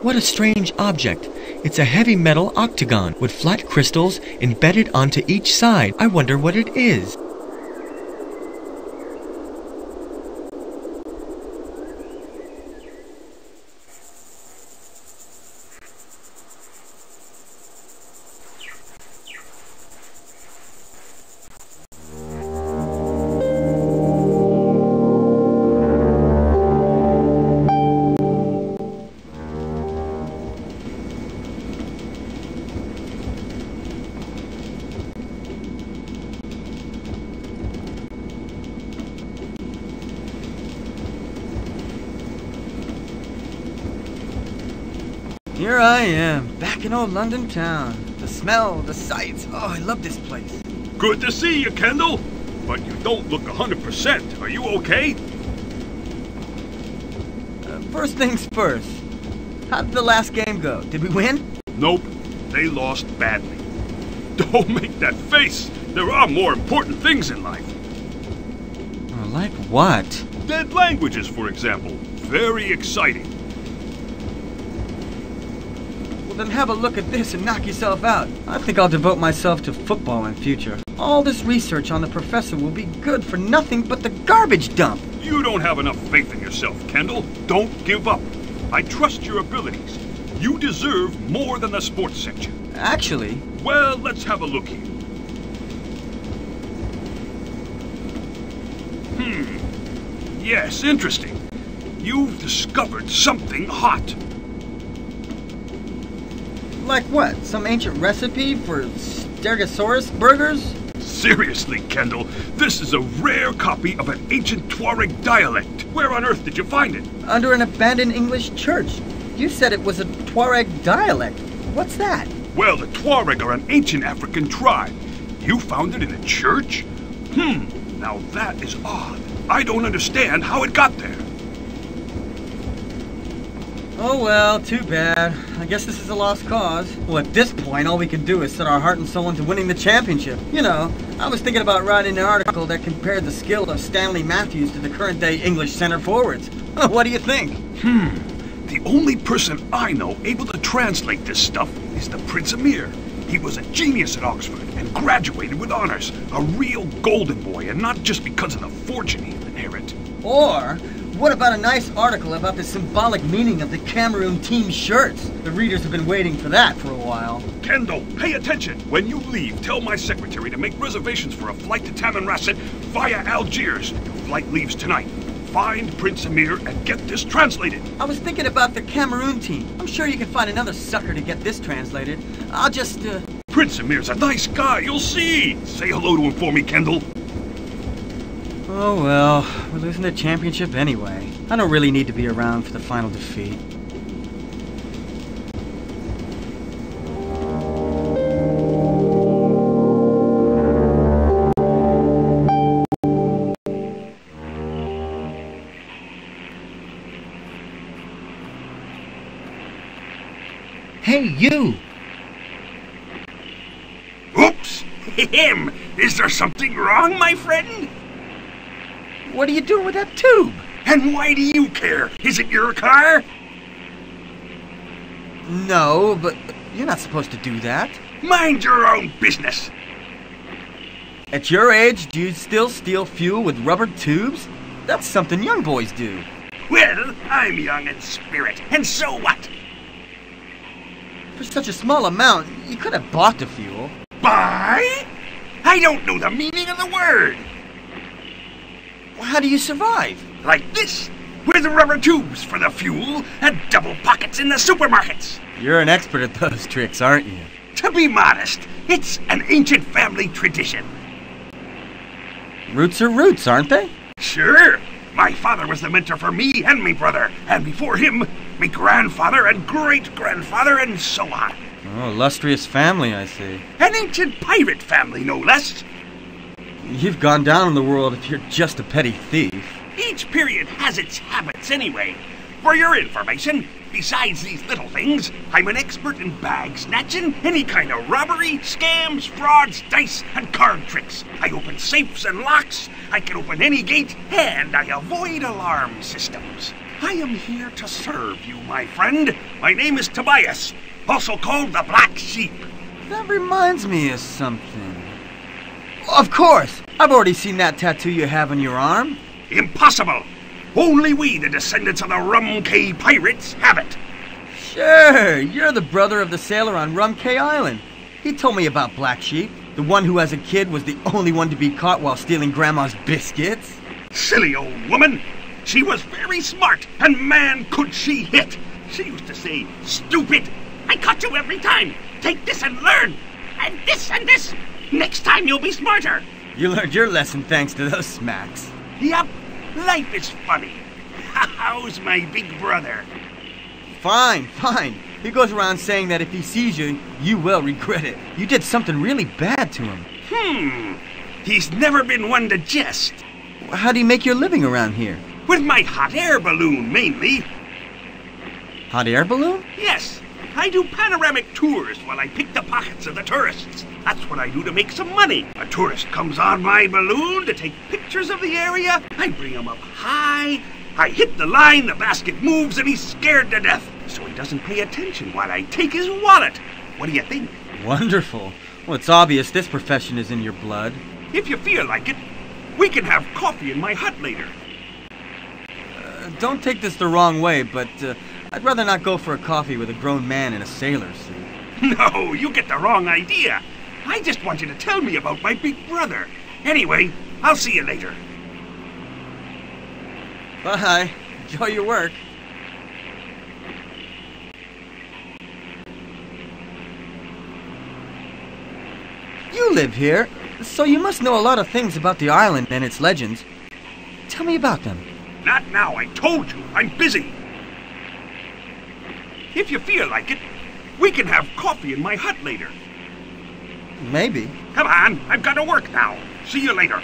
What a strange object. It's a heavy metal octagon with flat crystals embedded onto each side. I wonder what it is. Here I am, back in old London town. The smell, the sights. Oh, I love this place. Good to see you, Kendall. But you don't look 100%. Are you okay? First things first. How did the last game go? Did we win? Nope. They lost badly. Don't make that face. There are more important things in life. Like what? Dead languages, for example. Very exciting. Then have a look at this and knock yourself out. I think I'll devote myself to football in future. All this research on the professor will be good for nothing but the garbage dump. You don't have enough faith in yourself, Kendall. Don't give up. I trust your abilities. You deserve more than the sports section. Actually... Well, let's have a look here. Yes, interesting. You've discovered something hot. Like what? Some ancient recipe for Stegosaurus burgers? Seriously, Kendall, this is a rare copy of an ancient Tuareg dialect. Where on earth did you find it? Under an abandoned English church. You said it was a Tuareg dialect. What's that? Well, the Tuareg are an ancient African tribe. You found it in a church? Now that is odd. I don't understand how it got there. Oh well, too bad. I guess this is a lost cause. Well, at this point, all we can do is set our heart and soul into winning the championship. You know, I was thinking about writing an article that compared the skill of Stanley Matthews to the current-day English center forwards. What do you think? The only person I know able to translate this stuff is the Prince Emir. He was a genius at Oxford and graduated with honors. A real golden boy, and not just because of the fortune he inherited. Or... what about a nice article about the symbolic meaning of the Cameroon team shirts? The readers have been waiting for that for a while. Kendall, pay attention. When you leave, tell my secretary to make reservations for a flight to Tamanrasset via Algiers. Your flight leaves tonight. Find Prince Emir and get this translated. I was thinking about the Cameroon team. I'm sure you can find another sucker to get this translated. I'll just, Prince Emir's a nice guy, you'll see. Say hello to him for me, Kendall. Oh well, we're losing the championship anyway. I don't really need to be around for the final defeat. Hey, you! Oops! Him! Is there something wrong, my friend? What are you doing with that tube? And why do you care? Is it your car? No, but you're not supposed to do that. Mind your own business. At your age, do you still steal fuel with rubber tubes? That's something young boys do. Well, I'm young in spirit, and so what? For such a small amount, you could have bought the fuel. Buy? I don't know the meaning of the word. How do you survive? Like this, with rubber tubes for the fuel and double pockets in the supermarkets. You're an expert at those tricks, aren't you? To be modest, it's an ancient family tradition. Roots are roots, aren't they? Sure. My father was the mentor for me and me brother, and before him, me grandfather and great-grandfather, and so on. Oh, illustrious family, I see. An ancient pirate family, no less. You've gone down in the world if you're just a petty thief. Each period has its habits anyway. For your information, besides these little things, I'm an expert in bag snatching, any kind of robbery, scams, frauds, dice, and card tricks. I open safes and locks, I can open any gate, and I avoid alarm systems. I am here to serve you, my friend. My name is Tobias, also called the Black Sheep. That reminds me of something. Of course! I've already seen that tattoo you have on your arm. Impossible! Only we, the descendants of the Rum Cay pirates, have it. Sure, you're the brother of the sailor on Rum Cay Island. He told me about Black Sheep, the one who as a kid was the only one to be caught while stealing Grandma's biscuits. Silly old woman. She was very smart, and man could she hit. She used to say, "Stupid, I caught you every time. Take this and learn. And this and this. Next time you'll be smarter." You learned your lesson thanks to those smacks. Yup, life is funny. How's my big brother? Fine. He goes around saying that if he sees you, you will regret it. You did something really bad to him. He's never been one to jest. How do you make your living around here? With my hot air balloon, mainly. Hot air balloon? Yes, I do panoramic tours while I pick the pockets of the tourists. That's what I do to make some money. A tourist comes on my balloon to take pictures of the area. I bring him up high. I hit the line, the basket moves, and he's scared to death. So he doesn't pay attention while I take his wallet. What do you think? Wonderful. Well, it's obvious this profession is in your blood. If you feel like it, we can have coffee in my hut later. Don't take this the wrong way, but I'd rather not go for a coffee with a grown man in a sailor suit. No, you get the wrong idea. I just want you to tell me about my big brother. Anyway, I'll see you later. Bye. Enjoy your work. You live here, so you must know a lot of things about the island and its legends. Tell me about them. Not now, I told you. I'm busy. If you feel like it, we can have coffee in my hut later. Maybe. Come on, I've got to work now. See you later.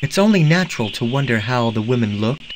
It's only natural to wonder how the women looked.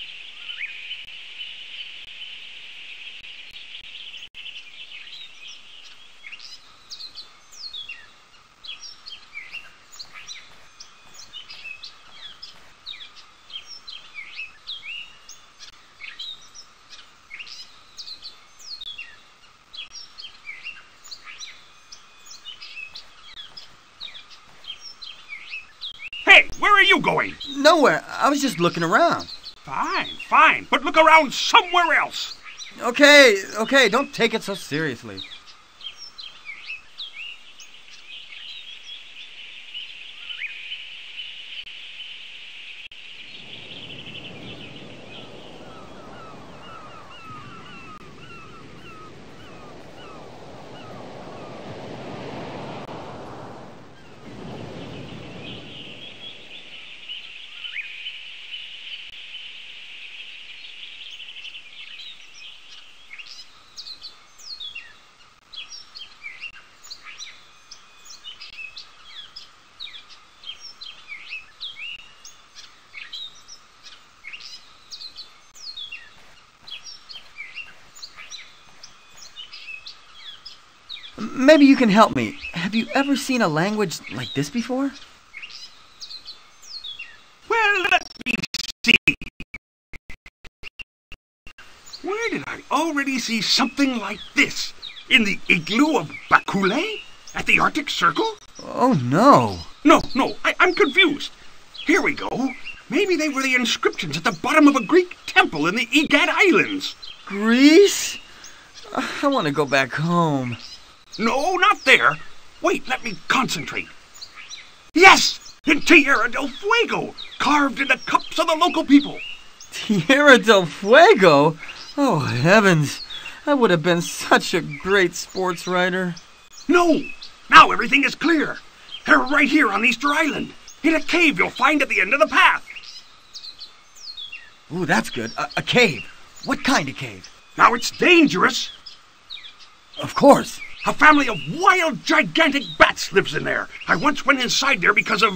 Hey, where are you going? Nowhere. I was just looking around. Fine, but look around somewhere else. Okay, don't take it so seriously. Maybe you can help me. Have you ever seen a language like this before? Well, let me see. Where did I already see something like this? In the igloo of Bakule? At the Arctic Circle? Oh, no. No, I'm confused. Here we go. Maybe they were the inscriptions at the bottom of a Greek temple in the Egad Islands. Greece? I want to go back home. No, not there. Wait, let me concentrate. Yes! In Tierra del Fuego, carved in the cups of the local people. Tierra del Fuego? Oh, heavens. I would have been such a great sports writer. No! Now everything is clear. They're right here on Easter Island, in a cave you'll find at the end of the path. Ooh, that's good. A cave. What kind of cave? Now it's dangerous. Of course. A family of wild, gigantic bats lives in there. I once went inside there because of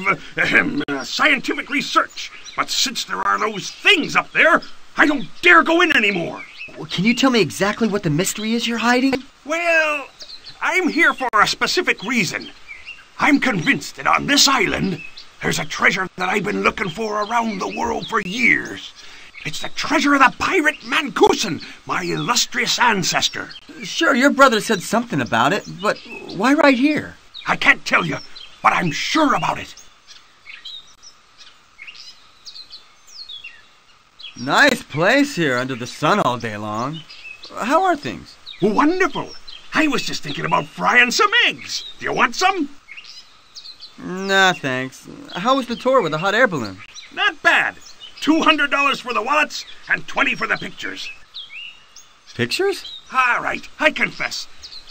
scientific research. But since there are those things up there, I don't dare go in anymore. Can you tell me exactly what the mystery is you're hiding? Well, I'm here for a specific reason. I'm convinced that on this island, there's a treasure that I've been looking for around the world for years. It's the treasure of the pirate Mancuson, my illustrious ancestor. Sure, your brother said something about it, but why right here? I can't tell you, but I'm sure about it. Nice place here under the sun all day long. How are things? Wonderful. I was just thinking about frying some eggs. Do you want some? Nah, thanks. How was the tour with the hot air balloon? Not bad. $200 for the wallets and $20 for the pictures. Pictures? All right, I confess.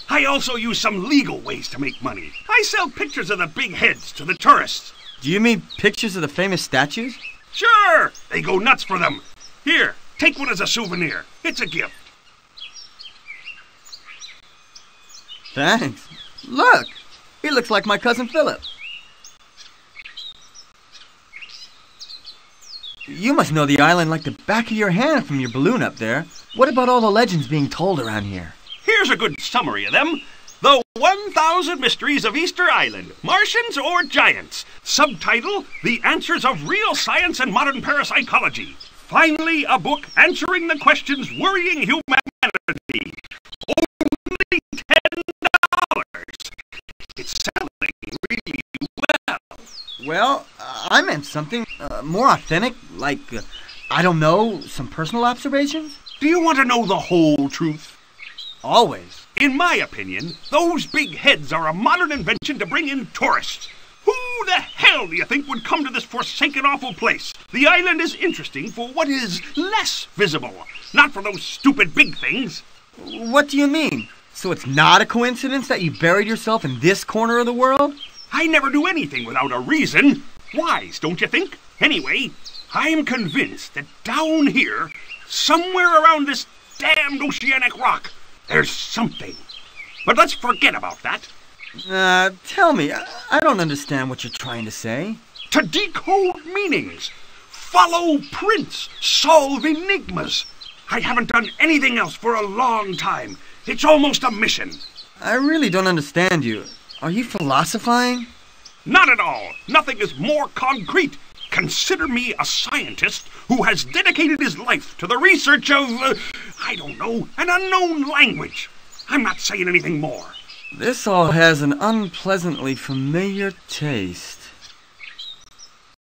I also use some legal ways to make money. I sell pictures of the big heads to the tourists. Do you mean pictures of the famous statues? Sure, they go nuts for them. Here, take one as a souvenir. It's a gift. Thanks. Look, he looks like my cousin Philip. You must know the island like the back of your hand from your balloon up there. What about all the legends being told around here? Here's a good summary of them. The 1,000 Mysteries of Easter Island, Martians or Giants. Subtitle, The Answers of Real Science and Modern Parapsychology. Finally, a book answering the questions worrying humanity. Only $10. It's selling really well. Well, I meant something more authentic, like, I don't know, some personal observations? Do you want to know the whole truth? Always. In my opinion, those big heads are a modern invention to bring in tourists. Who the hell do you think would come to this forsaken, awful place? The island is interesting for what is less visible, not for those stupid big things. What do you mean? So it's not a coincidence that you buried yourself in this corner of the world? I never do anything without a reason. Wise, don't you think? Anyway, I'm convinced that down here, somewhere around this damned oceanic rock, there's something. But let's forget about that. Tell me, I don't understand what you're trying to say. To decode meanings, follow prints, solve enigmas. I haven't done anything else for a long time. It's almost a mission. I really don't understand you. Are you philosophizing? Not at all. Nothing is more concrete. Consider me a scientist who has dedicated his life to the research of, I don't know, an unknown language. I'm not saying anything more. This all has an unpleasantly familiar taste.